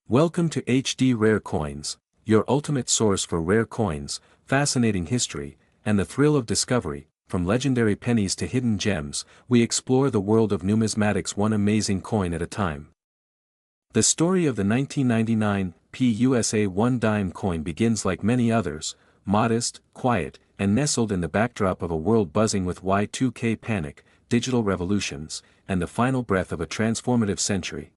Welcome to HD Rare Coins, your ultimate source for rare coins, fascinating history, and the thrill of discovery. From legendary pennies to hidden gems, we explore the world of numismatics one amazing coin at a time. The story of the 1999 PUSA 1 dime coin begins like many others, modest, quiet, and nestled in the backdrop of a world buzzing with Y2K panic, digital revolutions, and the final breath of a transformative century.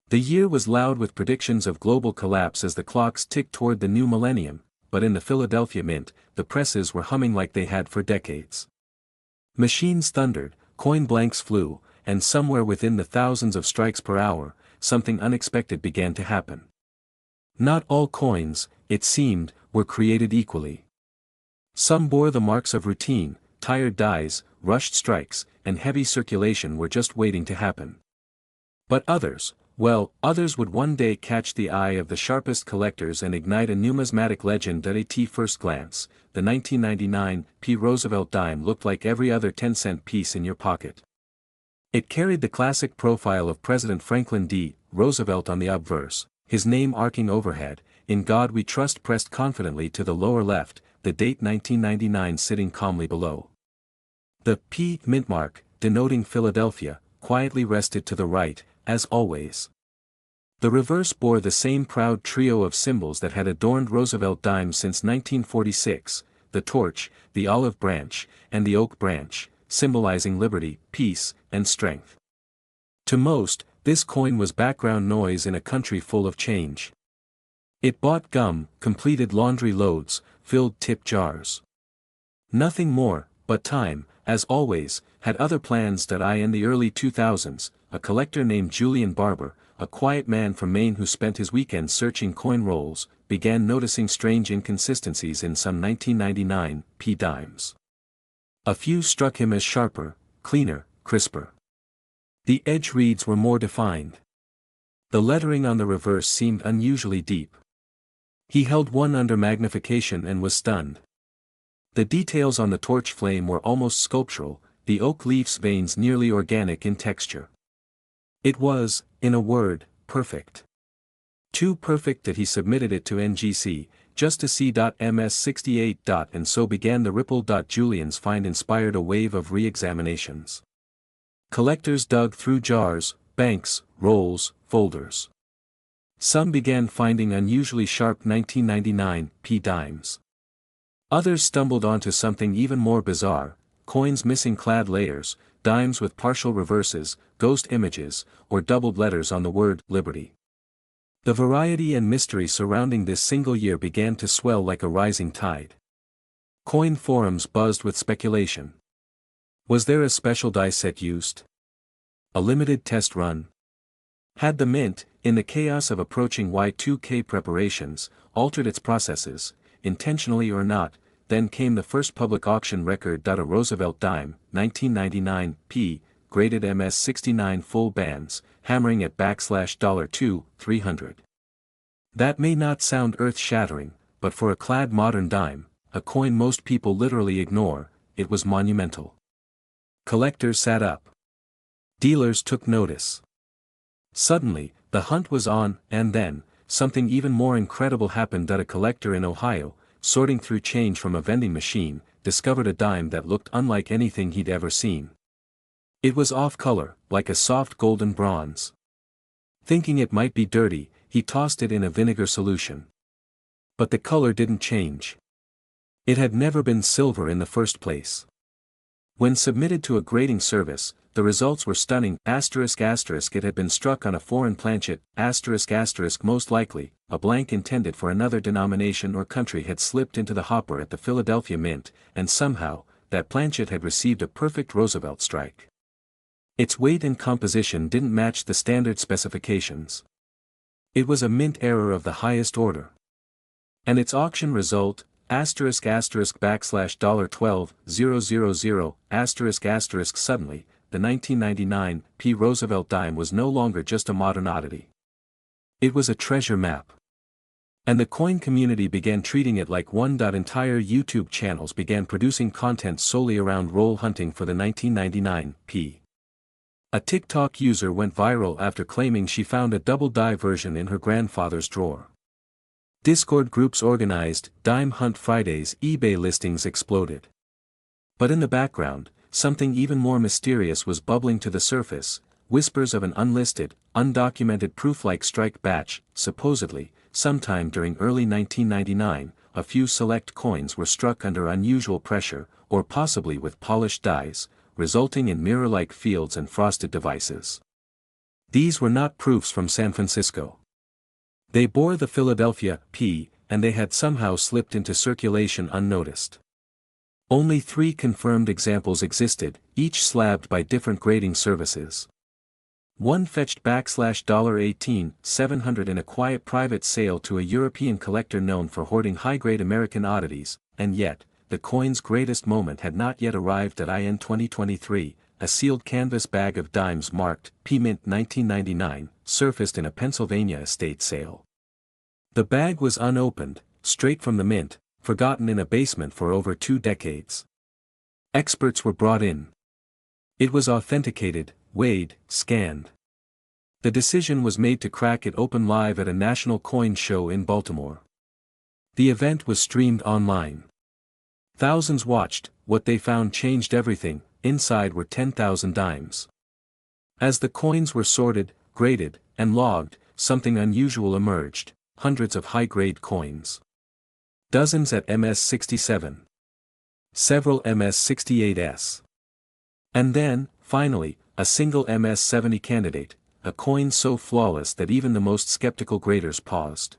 The year was loud with predictions of global collapse as the clocks ticked toward the new millennium, but in the Philadelphia Mint, the presses were humming like they had for decades. Machines thundered, coin blanks flew, and somewhere within the thousands of strikes per hour, something unexpected began to happen. Not all coins, it seemed, were created equally. Some bore the marks of routine, tired dies, rushed strikes, and heavy circulation were just waiting to happen. But others, others would one day catch the eye of the sharpest collectors and ignite a numismatic legend at a first glance. The 1999 P. Roosevelt dime looked like every other 10-cent piece in your pocket. It carried the classic profile of President Franklin D. Roosevelt on the obverse, his name arcing overhead, "In God We Trust" pressed confidently to the lower left, the date 1999 sitting calmly below. The P. mint mark, denoting Philadelphia, quietly rested to the right, as always. The reverse bore the same proud trio of symbols that had adorned Roosevelt dimes since 1946, the torch, the olive branch, and the oak branch, symbolizing liberty, peace, and strength. To most, this coin was background noise in a country full of change. It bought gum, completed laundry loads, filled tip jars. Nothing more, but time, as always, had other plans. In the early 2000s, a collector named Julian Barber, a quiet man from Maine who spent his weekends searching coin rolls, began noticing strange inconsistencies in some 1999 P dimes. A few struck him as sharper, cleaner, crisper. The edge reads were more defined. The lettering on the reverse seemed unusually deep. He held one under magnification and was stunned. The details on the torch flame were almost sculptural, the oak leaf's veins nearly organic in texture. It was, in a word, perfect. Too perfect that he submitted it to NGC, just to see MS68. And so began the ripple. Julian's find inspired a wave of re-examinations. Collectors dug through jars, banks, rolls, folders. Some began finding unusually sharp 1999 P dimes. Others stumbled onto something even more bizarre, coins missing clad layers, dimes with partial reverses, ghost images, or doubled letters on the word liberty. The variety and mystery surrounding this single year began to swell like a rising tide. Coin forums buzzed with speculation. Was there a special die set used? A limited test run? Had the mint, in the chaos of approaching Y2K preparations, altered its processes, intentionally or not? Then came the first public auction record. A Roosevelt dime, 1999 P, graded MS69 full bands, hammering at $2, 300. That may not sound earth-shattering, but for a clad modern dime, a coin most people literally ignore, it was monumental. Collectors sat up. Dealers took notice. Suddenly, the hunt was on, and then, something even more incredible happened. A collector in Ohio, sorting through change from a vending machine, discovered a dime that looked unlike anything he'd ever seen. It was off-color, like a soft golden bronze. Thinking it might be dirty, he tossed it in a vinegar solution. But the color didn't change. It had never been silver in the first place. When submitted to a grading service, the results were stunning. **** It had been struck on a foreign planchet. ***, most likely, a blank intended for another denomination or country had slipped into the hopper at the Philadelphia Mint, and somehow, that planchet had received a perfect Roosevelt strike. Its weight and composition didn't match the standard specifications. It was a mint error of the highest order. And its auction result, $$12,000, suddenly, the 1999 P. Roosevelt dime was no longer just a modern oddity. It was a treasure map. And the coin community began treating it like one. Entire YouTube channels began producing content solely around roll hunting for the 1999 P. A TikTok user went viral after claiming she found a double die version in her grandfather's drawer. Discord groups organized Dime Hunt Fridays. eBay listings exploded. But in the background, something even more mysterious was bubbling to the surface, whispers of an unlisted, undocumented proof-like strike batch. Supposedly, sometime during early 1999, a few select coins were struck under unusual pressure, or possibly with polished dies, resulting in mirror-like fields and frosted devices. These were not proofs from San Francisco. They bore the Philadelphia P, and they had somehow slipped into circulation unnoticed. Only 3 confirmed examples existed, each slabbed by different grading services. One fetched $18,700 in a quiet private sale to a European collector known for hoarding high-grade American oddities, and yet, the coin's greatest moment had not yet arrived at IN 2023, a sealed canvas bag of dimes marked P Mint 1999, surfaced in a Pennsylvania estate sale. The bag was unopened, straight from the mint, forgotten in a basement for over 2 decades. Experts were brought in. It was authenticated, weighed, scanned. The decision was made to crack it open live at a national coin show in Baltimore. The event was streamed online. Thousands watched. What they found changed everything. Inside were 10,000 dimes. As the coins were sorted, graded, and logged, something unusual emerged: hundreds of high-grade coins. Dozens at MS-67. Several MS-68s. And then, finally, a single MS-70 candidate, a coin so flawless that even the most skeptical graders paused.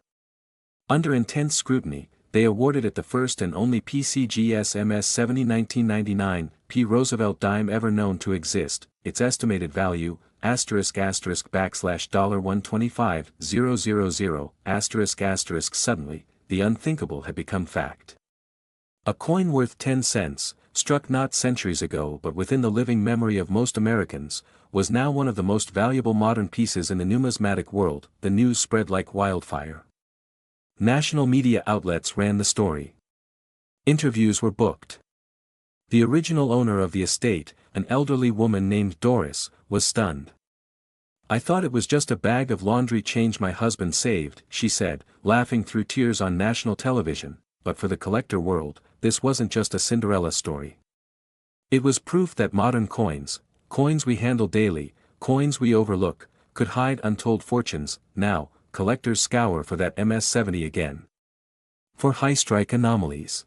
Under intense scrutiny, they awarded it the first and only PCGS MS-70 1999 P. Roosevelt dime ever known to exist. Its estimated value, $$125,000, suddenly, the unthinkable had become fact. A coin worth 10 cents, struck not centuries ago but within the living memory of most Americans, was now one of the most valuable modern pieces in the numismatic world. The news spread like wildfire. National media outlets ran the story. Interviews were booked. The original owner of the estate, an elderly woman named Doris, was stunned. "I thought it was just a bag of laundry change my husband saved," she said, laughing through tears on national television, but for the collector world, this wasn't just a Cinderella story. It was proof that modern coins we handle daily, coins we overlook, could hide untold fortunes. Now, collectors scour for that MS-70 again. For high-strike anomalies.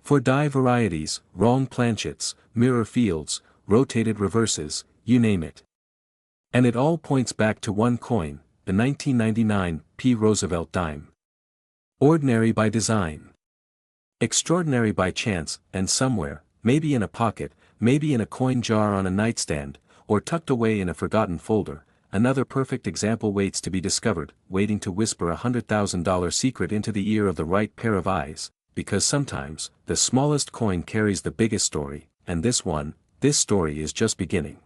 For die varieties, wrong planchets, mirror fields, rotated reverses, you name it. And it all points back to one coin, the 1999 P. Roosevelt dime. Ordinary by design. Extraordinary by chance, and somewhere, maybe in a pocket, maybe in a coin jar on a nightstand, or tucked away in a forgotten folder, another perfect example waits to be discovered, waiting to whisper $100,000 secret into the ear of the right pair of eyes, because sometimes, the smallest coin carries the biggest story, and this story is just beginning.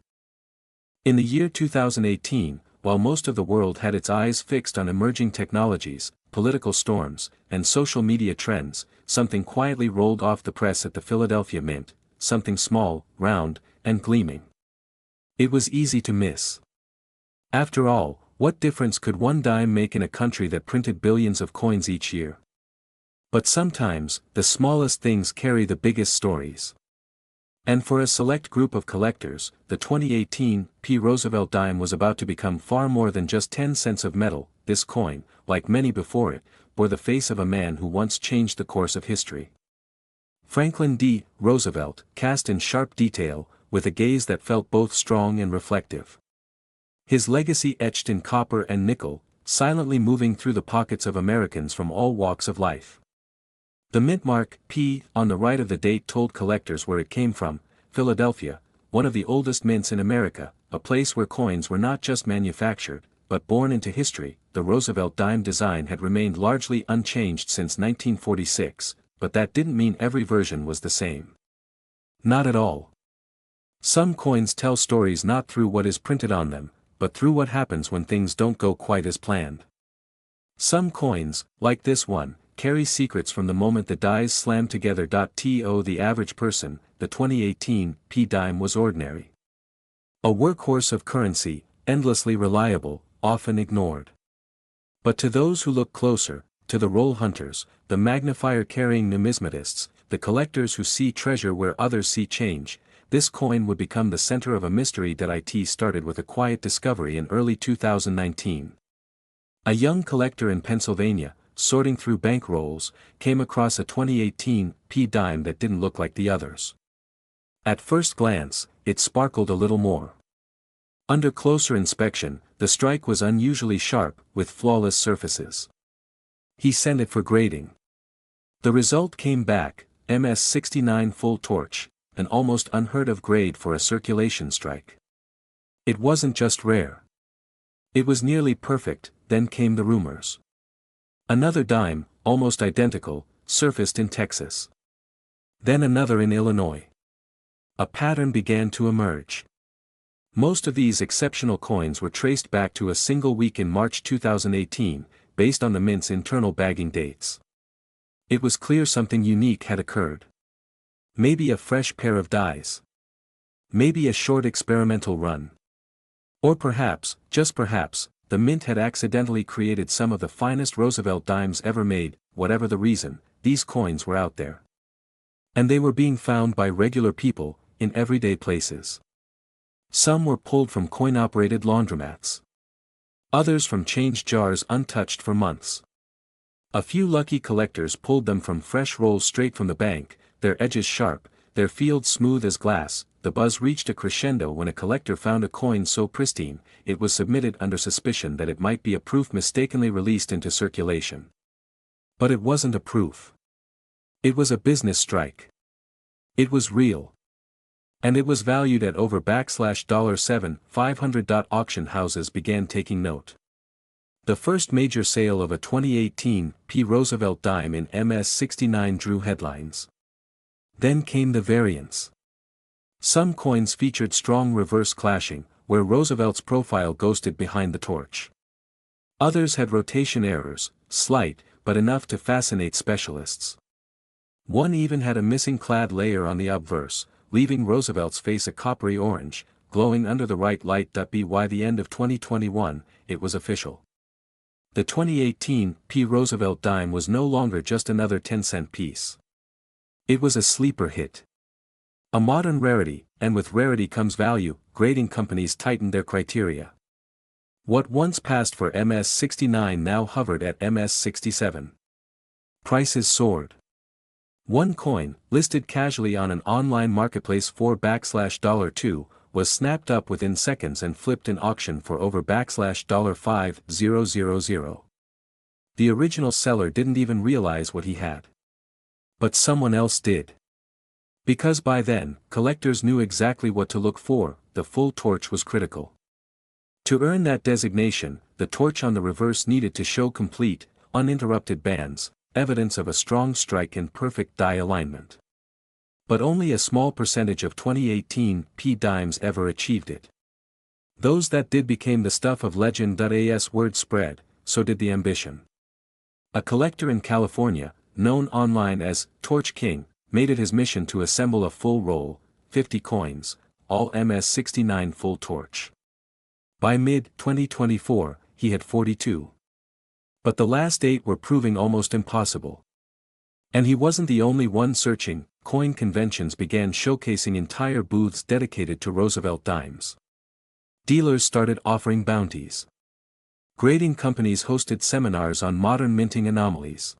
In the year 2018, while most of the world had its eyes fixed on emerging technologies, political storms, and social media trends, something quietly rolled off the press at the Philadelphia Mint, something small, round, and gleaming. It was easy to miss. After all, what difference could one dime make in a country that printed billions of coins each year? But sometimes, the smallest things carry the biggest stories. And for a select group of collectors, the 2018 P. Roosevelt dime was about to become far more than just 10 cents of metal. This coin, like many before it, bore the face of a man who once changed the course of history. Franklin D. Roosevelt, cast in sharp detail, with a gaze that felt both strong and reflective. His legacy etched in copper and nickel, silently moving through the pockets of Americans from all walks of life. The mint mark, P, on the right of the date told collectors where it came from: Philadelphia, one of the oldest mints in America, a place where coins were not just manufactured, but born into history. The Roosevelt dime design had remained largely unchanged since 1946, but that didn't mean every version was the same. Not at all. Some coins tell stories not through what is printed on them, but through what happens when things don't go quite as planned. Some coins, like this one, carry secrets from the moment the dies slam together. To the average person, the 2018 P dime was ordinary. A workhorse of currency, endlessly reliable, often ignored. But to those who look closer, to the roll hunters, the magnifier-carrying numismatists, the collectors who see treasure where others see change, this coin would become the center of a mystery that it started with a quiet discovery in early 2019. A young collector in Pennsylvania, sorting through bank rolls, came across a 2018 P dime that didn't look like the others. At first glance, it sparkled a little more. Under closer inspection, the strike was unusually sharp, with flawless surfaces. He sent it for grading. The result came back, MS69 full torch, an almost unheard-of grade for a circulation strike. It wasn't just rare. It was nearly perfect. Then came the rumors. Another dime, almost identical, surfaced in Texas. Then another in Illinois. A pattern began to emerge. Most of these exceptional coins were traced back to a single week in March 2018, based on the mint's internal bagging dates. It was clear something unique had occurred. Maybe a fresh pair of dies. Maybe a short experimental run. Or perhaps, just perhaps, the mint had accidentally created some of the finest Roosevelt dimes ever made. Whatever the reason, these coins were out there. And they were being found by regular people, in everyday places. Some were pulled from coin-operated laundromats. Others from change jars untouched for months. A few lucky collectors pulled them from fresh rolls straight from the bank, their edges sharp, their fields smooth as glass. The buzz reached a crescendo when a collector found a coin so pristine, it was submitted under suspicion that it might be a proof mistakenly released into circulation. But it wasn't a proof. It was a business strike. It was real. And it was valued at over $7,500. Auction houses began taking note. The first major sale of a 2018 P. Roosevelt dime in MS69 drew headlines. Then came the variants. Some coins featured strong reverse clashing, where Roosevelt's profile ghosted behind the torch. Others had rotation errors, slight, but enough to fascinate specialists. One even had a missing clad layer on the obverse, leaving Roosevelt's face a coppery orange, glowing under the right light. By the end of 2021, it was official. The 2018 P. Roosevelt dime was no longer just another 10-cent piece. It was a sleeper hit. A modern rarity, and with rarity comes value. Grading companies tightened their criteria. What once passed for MS69 now hovered at MS67. Prices soared. One coin, listed casually on an online marketplace for $2, was snapped up within seconds and flipped in auction for over $5,000. The original seller didn't even realize what he had. But someone else did. Because by then, collectors knew exactly what to look for. The full torch was critical. To earn that designation, the torch on the reverse needed to show complete, uninterrupted bands, evidence of a strong strike and perfect die alignment. But only a small percentage of 2018 P dimes ever achieved it. Those that did became the stuff of legend. As word spread, so did the ambition. A collector in California, known online as Torch King, made it his mission to assemble a full roll, 50 coins, all MS69 full torch. By mid-2024, he had 42. But the last 8 were proving almost impossible. And he wasn't the only one searching. Coin conventions began showcasing entire booths dedicated to Roosevelt dimes. Dealers started offering bounties. Grading companies hosted seminars on modern minting anomalies.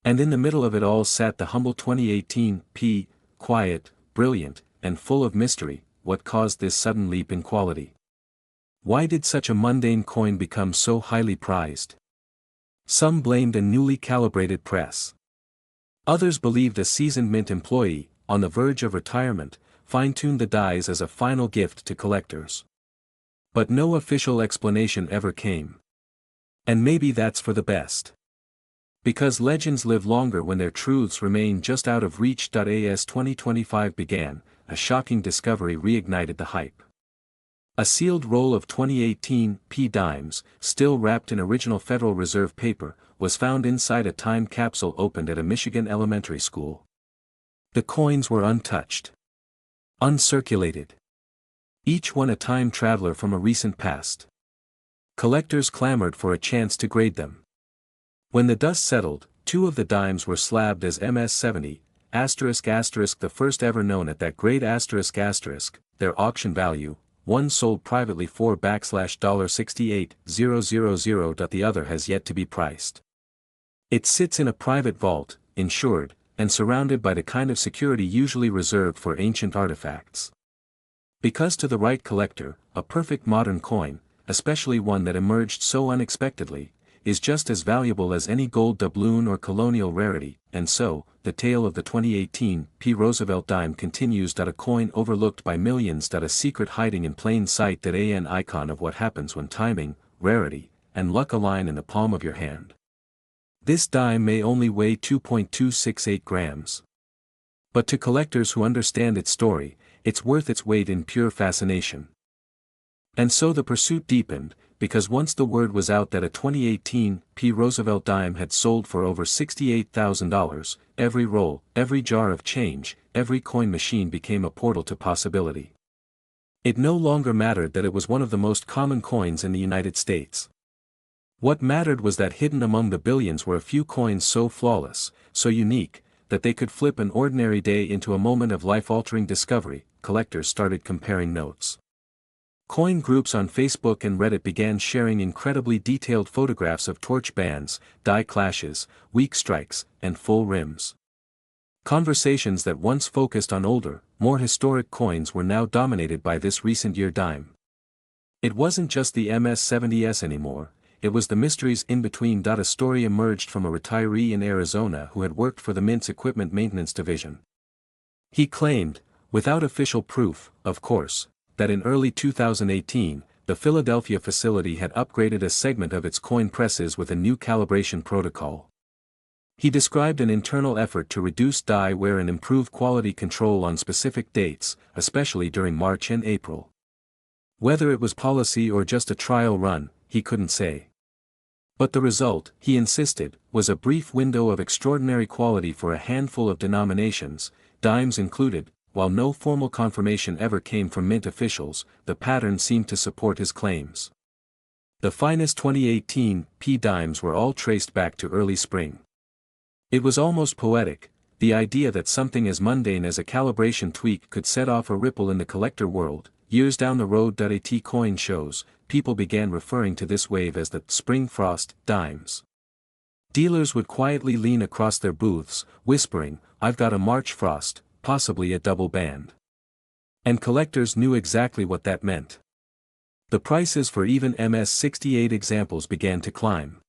And in the middle of it all sat the humble 2018 P, quiet, brilliant, and full of mystery. What caused this sudden leap in quality? Why did such a mundane coin become so highly prized? Some blamed a newly calibrated press. Others believed a seasoned mint employee, on the verge of retirement, fine-tuned the dies as a final gift to collectors. But no official explanation ever came. And maybe that's for the best. Because legends live longer when their truths remain just out of reach. As 2025 began, a shocking discovery reignited the hype. A sealed roll of 2018 P dimes, still wrapped in original Federal Reserve paper, was found inside a time capsule opened at a Michigan elementary school. The coins were untouched. Uncirculated. each one a time traveler from a recent past. Collectors clamored for a chance to grade them. When the dust settled, two of the dimes were slabbed as MS-70, the first ever known at that grade ***, their auction value, one sold privately for $68,000. The other has yet to be priced. It sits in a private vault, insured, and surrounded by the kind of security usually reserved for ancient artifacts. Because to the right collector, a perfect modern coin, especially one that emerged so unexpectedly, is just as valuable as any gold doubloon or colonial rarity, and so, the tale of the 2018 P. Roosevelt dime continues. A coin overlooked by millions. A secret hiding in plain sight. An icon of what happens when timing, rarity, and luck align in the palm of your hand. This dime may only weigh 2.268 grams. But to collectors who understand its story, it's worth its weight in pure fascination. And so the pursuit deepened, because once the word was out that a 2018 P. Roosevelt dime had sold for over $68,000, every roll, every jar of change, every coin machine became a portal to possibility. It no longer mattered that it was one of the most common coins in the United States. What mattered was that hidden among the billions were a few coins so flawless, so unique, that they could flip an ordinary day into a moment of life-altering discovery. Collectors started comparing notes. Coin groups on Facebook and Reddit began sharing incredibly detailed photographs of torch bands, die clashes, weak strikes, and full rims. Conversations that once focused on older, more historic coins were now dominated by this recent year dime. It wasn't just the MS-70s anymore, it was the mysteries in between. A story emerged from a retiree in Arizona who had worked for the Mint's equipment maintenance division. He claimed, without official proof, of course, that in early 2018, the Philadelphia facility had upgraded a segment of its coin presses with a new calibration protocol. He described an internal effort to reduce die wear and improve quality control on specific dates, especially during March and April. Whether it was policy or just a trial run, he couldn't say. But the result, he insisted, was a brief window of extraordinary quality for a handful of denominations, dimes included. While no formal confirmation ever came from Mint officials, the pattern seemed to support his claims. The finest 2018 P dimes were all traced back to early spring. It was almost poetic, the idea that something as mundane as a calibration tweak could set off a ripple in the collector world. Years down the road. At coin shows, people began referring to this wave as the spring frost dimes. Dealers would quietly lean across their booths, whispering, "I've got a March frost, possibly a double band." And collectors knew exactly what that meant. The prices for even MS-68 examples began to climb.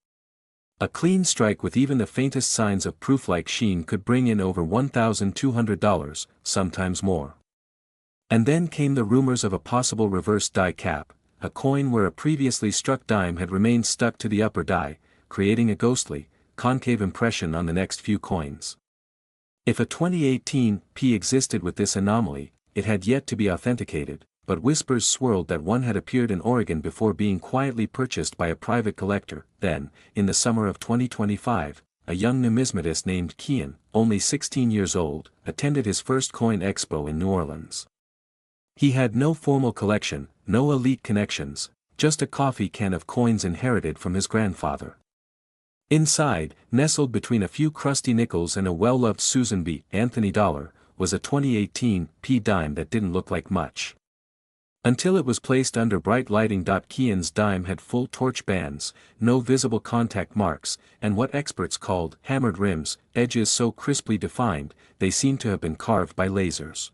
A clean strike with even the faintest signs of proof-like sheen could bring in over $1,200, sometimes more. And then came the rumors of a possible reverse die cap, a coin where a previously struck dime had remained stuck to the upper die, creating a ghostly, concave impression on the next few coins. If a 2018 P existed with this anomaly, it had yet to be authenticated, but whispers swirled that one had appeared in Oregon before being quietly purchased by a private collector. Then, in the summer of 2025, a young numismatist named Kian, only 16 years old, attended his first coin expo in New Orleans. He had no formal collection, no elite connections, just a coffee can of coins inherited from his grandfather. Inside, nestled between a few crusty nickels and a well-loved Susan B. Anthony dollar, was a 2018 P dime that didn't look like much. Until it was placed under bright lighting. Kian's dime had full torch bands, no visible contact marks, and what experts called hammered rims, edges so crisply defined, they seemed to have been carved by lasers.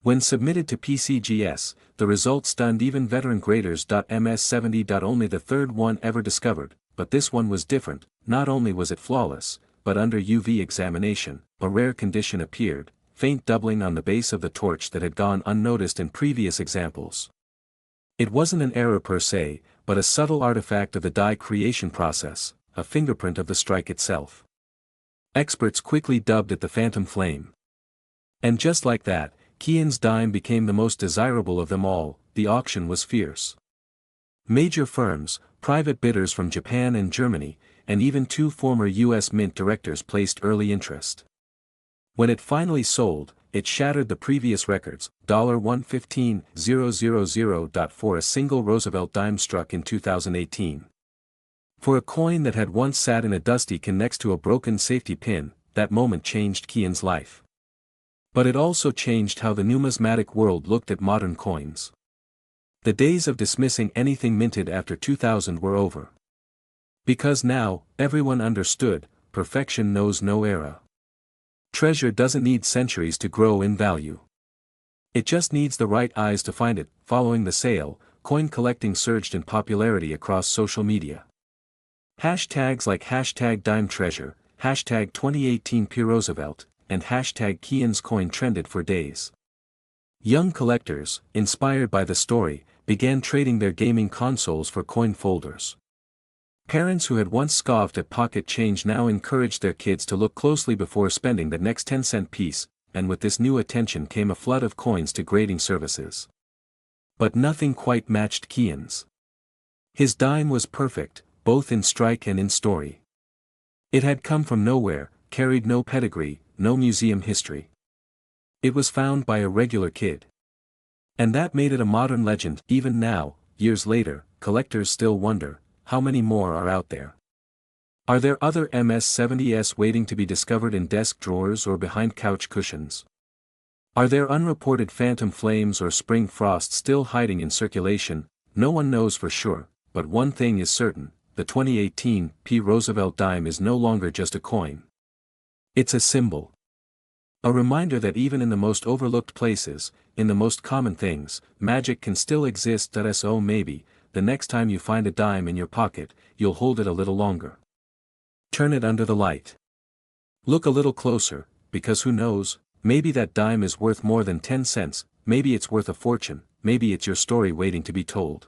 When submitted to PCGS, the result stunned even veteran graders. MS-70. Only the third one ever discovered, but this one was different. Not only was it flawless, but under UV examination, a rare condition appeared, faint doubling on the base of the torch that had gone unnoticed in previous examples. It wasn't an error per se, but a subtle artifact of the die creation process, a fingerprint of the strike itself. Experts quickly dubbed it the phantom flame. And just like that, Kian's dime became the most desirable of them all. The auction was fierce. Major firms, private bidders from Japan and Germany, and even two former U.S. Mint directors placed early interest. When it finally sold, it shattered the previous records, $115,000 for a single Roosevelt dime struck in 2018. For a coin that had once sat in a dusty can next to a broken safety pin, that moment changed Kian's life. But it also changed how the numismatic world looked at modern coins. The days of dismissing anything minted after 2000 were over. Because now, everyone understood, perfection knows no era. Treasure doesn't need centuries to grow in value. It just needs the right eyes to find it. Following the sale, coin collecting surged in popularity across social media. Hashtags like #DimeTreasure, #2018P Roosevelt, and #Kian's coin trended for days. Young collectors, inspired by the story, began trading their gaming consoles for coin folders. Parents who had once scoffed at pocket change now encouraged their kids to look closely before spending the next 10-cent piece, and with this new attention came a flood of coins to grading services. But nothing quite matched Kian's. His dime was perfect, both in strike and in story. It had come from nowhere, carried no pedigree, no museum history. It was found by a regular kid. And that made it a modern legend. Even now, years later, collectors still wonder, how many more are out there? Are there other MS-70s waiting to be discovered in desk drawers or behind couch cushions? Are there unreported phantom flames or spring frost still hiding in circulation? No one knows for sure, but one thing is certain, the 2018 P. Roosevelt dime is no longer just a coin. It's a symbol. A reminder that even in the most overlooked places, in the most common things, magic can still exist. So maybe, the next time you find a dime in your pocket, you'll hold it a little longer. Turn it under the light. Look a little closer, because who knows, maybe that dime is worth more than 10 cents, maybe it's worth a fortune, maybe it's your story waiting to be told.